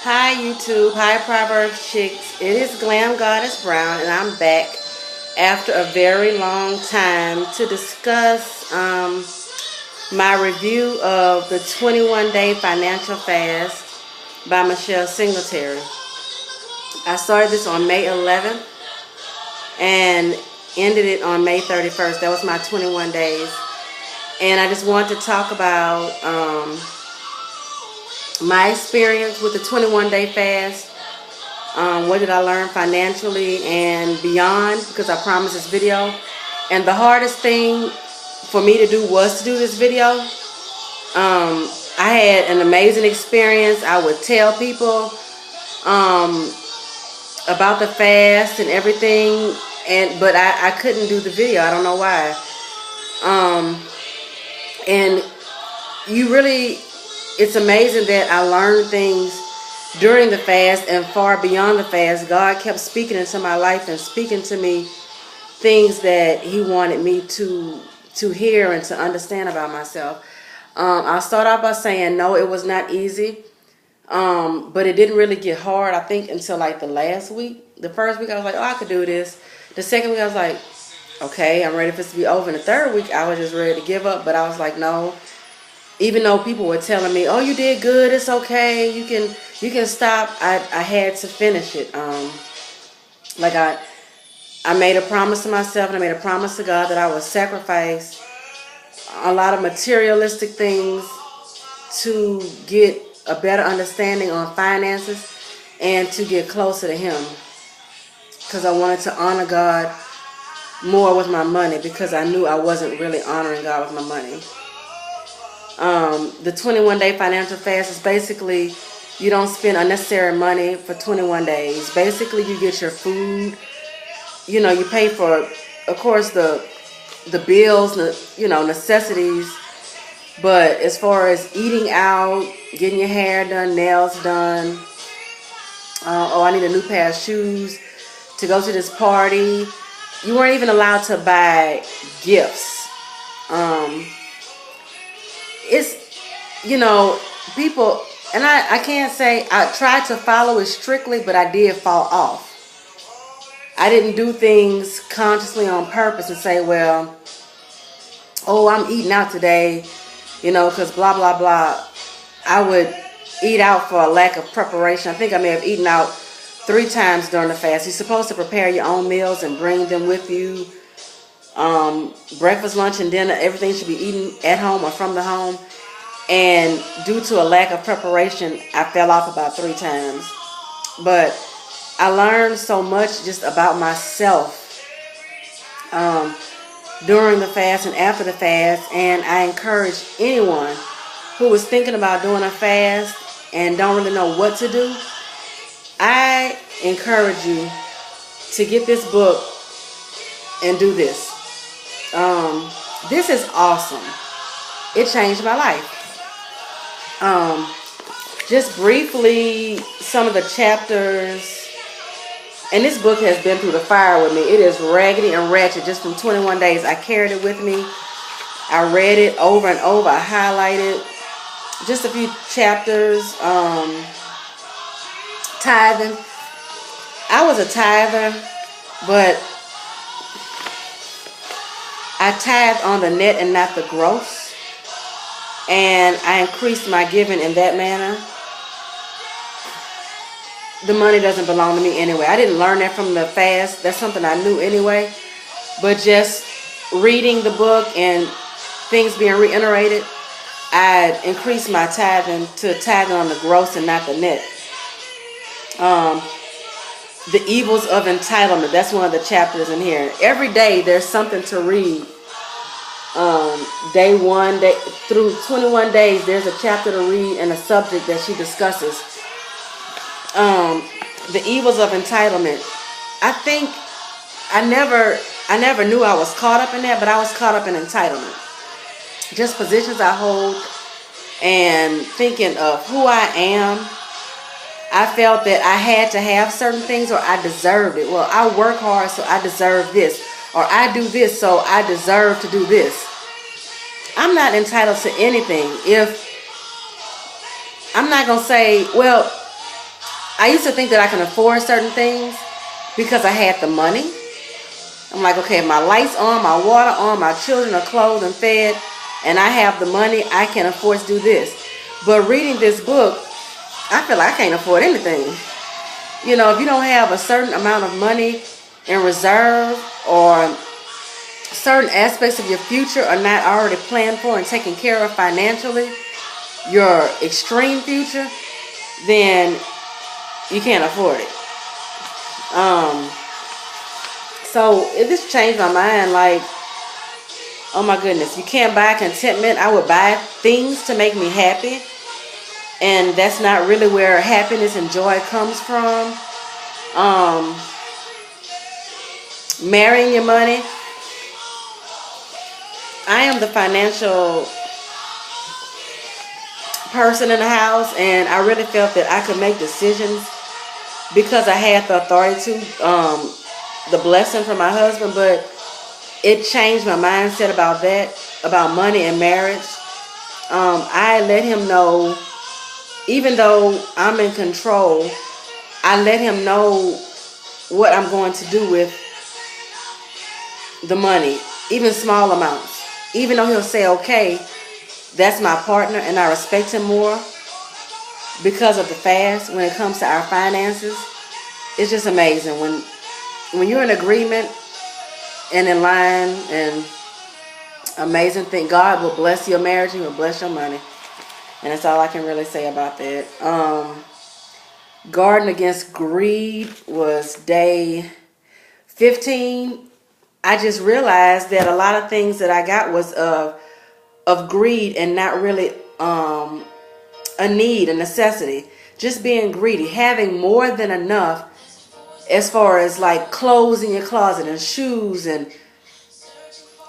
Hi YouTube, hi Proverbs Chicks. It is Glam Goddess Brown and I'm back after a very long time to discuss my review of the 21-day financial fast by Michelle Singletary. I started this on May 11th and ended it on May 31st. That was my 21 days. And I just wanted to talk about my experience with the 21-day fast. What did I learn financially and beyond, because I promised this video. And the hardest thing for me to do was to do this video. I had an amazing experience. I would tell people about the fast and everything, but I couldn't do the video. I don't know why. And it's amazing that I learned things during the fast and far beyond the fast. God kept speaking into my life and speaking to me things that He wanted me to hear and to understand about myself. I'll start off by saying no, it was not easy, but it didn't really get hard, I think, until like the last week. The first week I was like, oh, I could do this. The second week I was like, okay, I'm ready for this to be over. And the third week I was just ready to give up, but I was like, no. Even though people were telling me, oh, you did good, it's okay, you can stop, I had to finish it. Like I made a promise to myself and I made a promise to God that I would sacrifice a lot of materialistic things to get a better understanding on finances and to get closer to Him, because I wanted to honor God more with my money, because I knew I wasn't really honoring God with my money. The 21-day financial fast is basically you don't spend unnecessary money for 21 days. Basically, you get your food. You know, you pay for, of course, the bills, necessities. But as far as eating out, getting your hair done, nails done, I need a new pair of shoes to go to this party. You weren't even allowed to buy gifts. People, and I can't say I tried to follow it strictly, but I did fall off. I didn't do things consciously on purpose and say, well, oh, I'm eating out today, because blah, blah, blah. I would eat out for a lack of preparation. I think I may have eaten out 3 times during the fast. You're supposed to prepare your own meals and bring them with you. Breakfast, lunch, and dinner, everything should be eaten at home or from the home. And due to a lack of preparation, I fell off about 3 times. But I learned so much just about myself during the fast and after the fast. And I encourage anyone who is thinking about doing a fast and don't really know what to do, I encourage you to get this book and do this. This is awesome. It changed my life. Just briefly, some of the chapters, and this book has been through the fire with me. It is raggedy and ratchet just from 21 days. I carried it with me. I read it over and over. I highlighted just a few chapters. Tithing. I was a tither, but I tithed on the net and not the gross. And I increased my giving in that manner. The money doesn't belong to me anyway. I didn't learn that from the fast. That's something I knew anyway. But just reading the book and things being reiterated, I increased my tithing to tithing on the gross and not the net. The evils of entitlement. That's one of the chapters in here. Every day there's something to read. Day 1 through 21 days, there's a chapter to read and a subject that she discusses. The evils of entitlement. I think I never knew I was caught up in that, but I was caught up in entitlement. Just positions I hold and thinking of who I am. I felt that I had to have certain things or I deserved it. Well, I work hard, so I deserve this. Or I do this, so I deserve to do this. I'm not entitled to anything. If I'm not going to say, well, I used to think that I can afford certain things because I had the money. I'm like, okay, my lights on, my water on, my children are clothed and fed, and I have the money, I can afford to do this. But reading this book, I feel like I can't afford anything. You know, if you don't have a certain amount of money in reserve, or certain aspects of your future are not already planned for and taken care of financially, your extreme future, then you can't afford it. So it just changed my mind. Like, oh my goodness, you can't buy contentment. I would buy things to make me happy, and that's not really where happiness and joy comes from. Marrying your money. I am the financial person in the house, and I really felt that I could make decisions because I had the authority to, the blessing from my husband. But it changed my mindset about that, about money and marriage. I let him know, even though I'm in control, I let him know what I'm going to do with the money, even small amounts. Even though he'll say, okay, that's my partner, and I respect him more because of the fast when it comes to our finances. It's just amazing when you're in agreement and in line, and amazing thing. God will bless your marriage. He will bless your money. And that's all I can really say about that. Guarding against greed was day 15. I just realized that a lot of things that I got was of greed, and not really a need, a necessity. Just being greedy, having more than enough, as far as like clothes in your closet and shoes and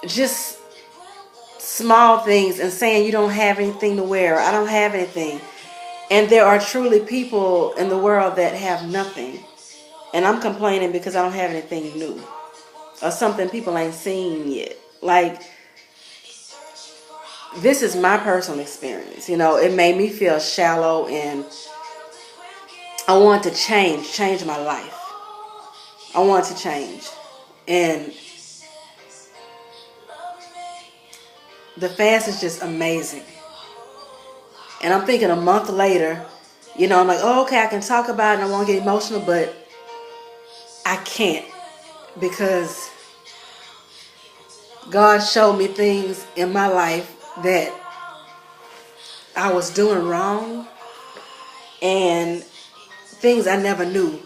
just small things, and saying you don't have anything to wear. I don't have anything. And there are truly people in the world that have nothing. And I'm complaining because I don't have anything new, or something people ain't seen yet. Like, this is my personal experience. You know, it made me feel shallow, and I want to change my life. I want to change. And the fast is just amazing. And I'm thinking a month later, you know, I'm like, oh, okay, I can talk about it and I won't get emotional, but I can't, because God showed me things in my life that I was doing wrong, and things I never knew.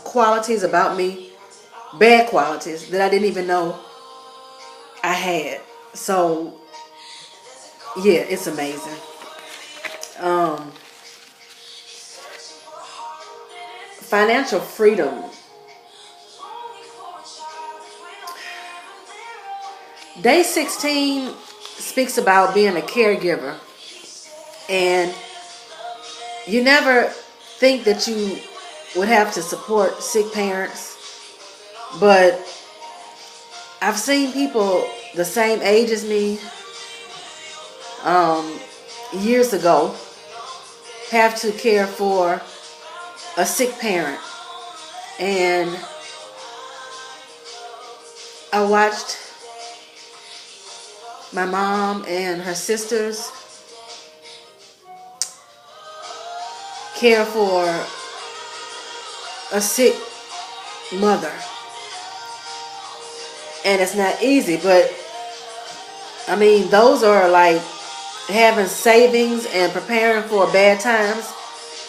Qualities about me, bad qualities that I didn't even know I had. So, yeah, it's amazing. Financial freedom. Day 16 speaks about being a caregiver. And you never think that you would have to support sick parents. But I've seen people the same age as me years ago have to care for a sick parent. And I watched my mom and her sisters care for a sick mother. And it's not easy, but I mean, those are like having savings and preparing for bad times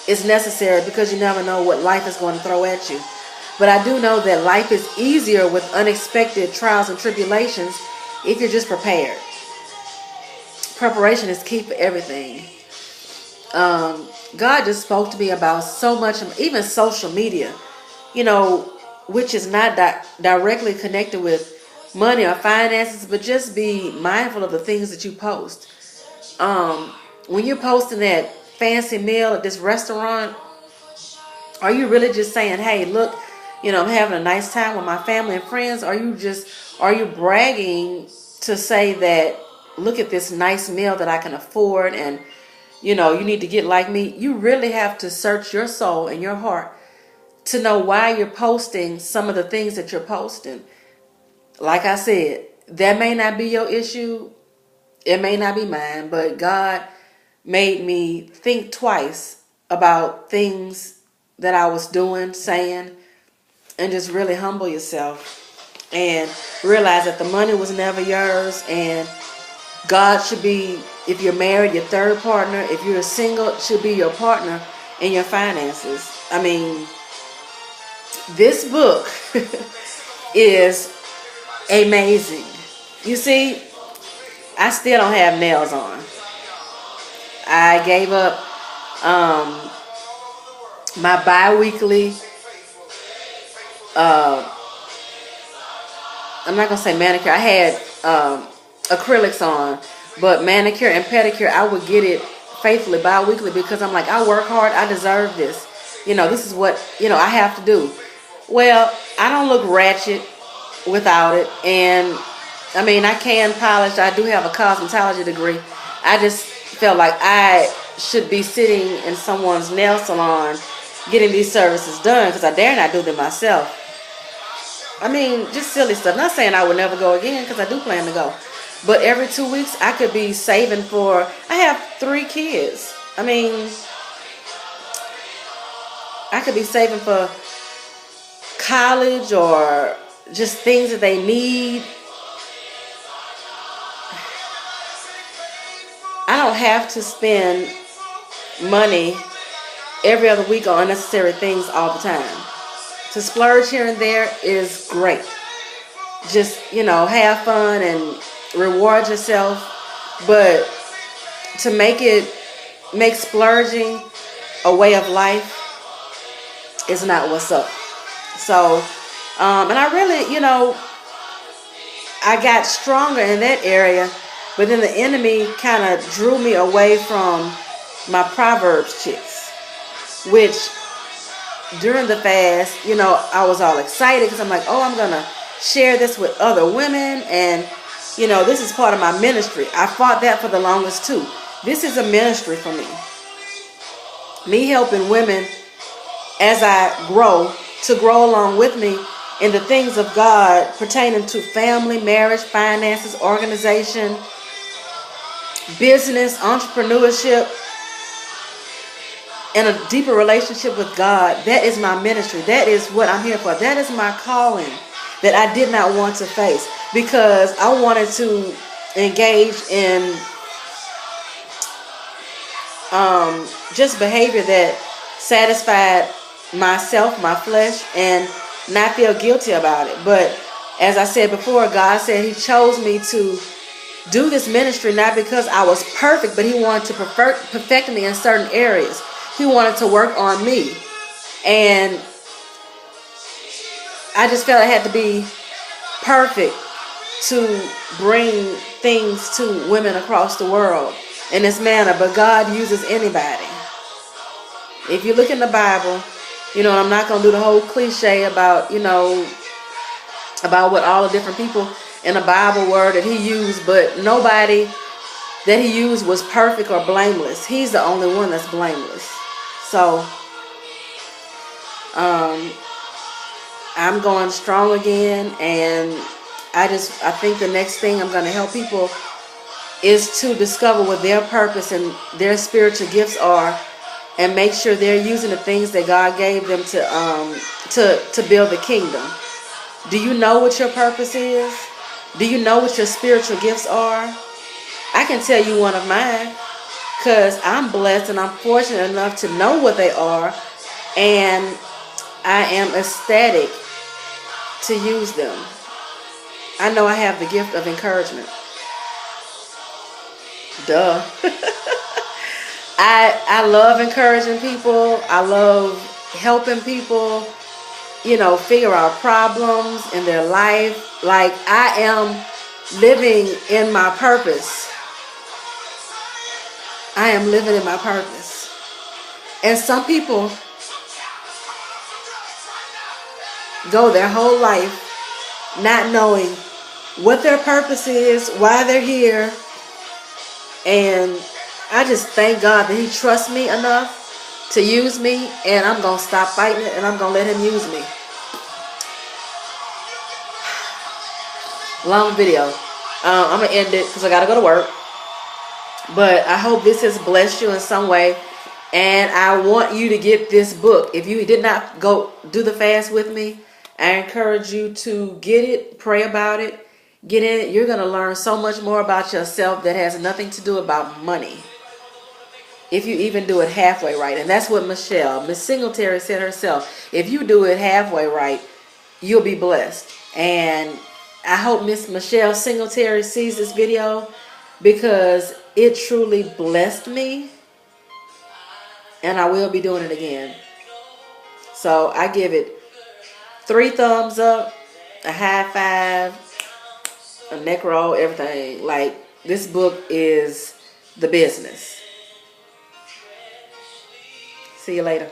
is necessary, because you never know what life is going to throw at you. But I do know that life is easier with unexpected trials and tribulations if you're just prepared. Preparation is key for everything. God just spoke to me about so much, even social media, you know, which is not directly connected with money or finances, but just be mindful of the things that you post. When you're posting that fancy meal at this restaurant, are you really just saying, hey, look, you know, I'm having a nice time with my family and friends? Are you bragging to say that, look at this nice meal that I can afford, and you need to get like me. You really have to search your soul and your heart to know why you're posting some of the things that you're posting. Like I said, that may not be your issue. It may not be mine, but God made me think twice about things that I was doing, saying, and just really humble yourself and realize that the money was never yours, and God should be, if you're married, your third partner. If you're single, it should be your partner in your finances. I mean, this book is amazing. You see, I still don't have nails on. I gave up my bi-weekly, I'm not going to say manicure. I had acrylics on, but manicure and pedicure, I would get it faithfully bi-weekly because I'm like, I work hard. I deserve this. This is what, I have to do. Well, I don't look ratchet without it. And I mean, I can polish. I do have a cosmetology degree. I just felt like I should be sitting in someone's nail salon getting these services done because I dare not do them myself. I mean, just silly stuff. Not saying I would never go again because I do plan to go. But every 2 weeks, I could be saving for, I have 3 kids. I mean, I could be saving for college or just things that they need. I don't have to spend money every other week on unnecessary things all the time. To splurge here and there is great. Just, have fun and reward yourself. But to make splurging a way of life is not what's up. So, and I really, I got stronger in that area. But then the enemy kind of drew me away from my Proverbs chicks, which during the fast, I was all excited because I'm like, oh, I'm going to share this with other women. And, this is part of my ministry. I fought that for the longest too. This is a ministry for me. Me helping women as I grow to grow along with me in the things of God pertaining to family, marriage, finances, organization, business, entrepreneurship, and a deeper relationship with God. That is my ministry. That is what I'm here for. That is my calling that I did not want to face because I wanted to engage in just behavior that satisfied myself, my flesh, and not feel guilty about it. But as I said before, God said He chose me to do this ministry not because I was perfect, but He wanted to perfect me in certain areas. He wanted to work on me. And I just felt I had to be perfect to bring things to women across the world in this manner. But God uses anybody. If you look in the Bible, I'm not going to do the whole cliche about, about what all the different people in the Bible were that He used, but nobody that He used was perfect or blameless. He's the only one that's blameless. So, I'm going strong again, and I think the next thing I'm going to help people is to discover what their purpose and their spiritual gifts are, and make sure they're using the things that God gave them to build the kingdom. Do you know what your purpose is? Do you know what your spiritual gifts are? I can tell you one of mine because I'm blessed and I'm fortunate enough to know what they are, and I am ecstatic to use them. I know I have the gift of encouragement. Duh. I love encouraging people. I love helping people, figure out problems in their life. Like, I am living in my purpose. I am living in my purpose. And some people go their whole life not knowing what their purpose is, why they're here, and I just thank God that he trusts me enough to use me, and I'm going to stop fighting it, and I'm going to let him use me. Long video. I'm going to end it because I got to go to work. But I hope this has blessed you in some way. And I want you to get this book. If you did not go do the fast with me, I encourage you to get it, pray about it, get in it. You're going to learn so much more about yourself that has nothing to do about money. If you even do it halfway right. And that's what Miss Singletary said herself. If you do it halfway right, you'll be blessed. And I hope Miss Michelle Singletary sees this video because it truly blessed me. And I will be doing it again. So I give it 3 thumbs up, a high five, a neck roll, everything. Like, this book is the business. See you later.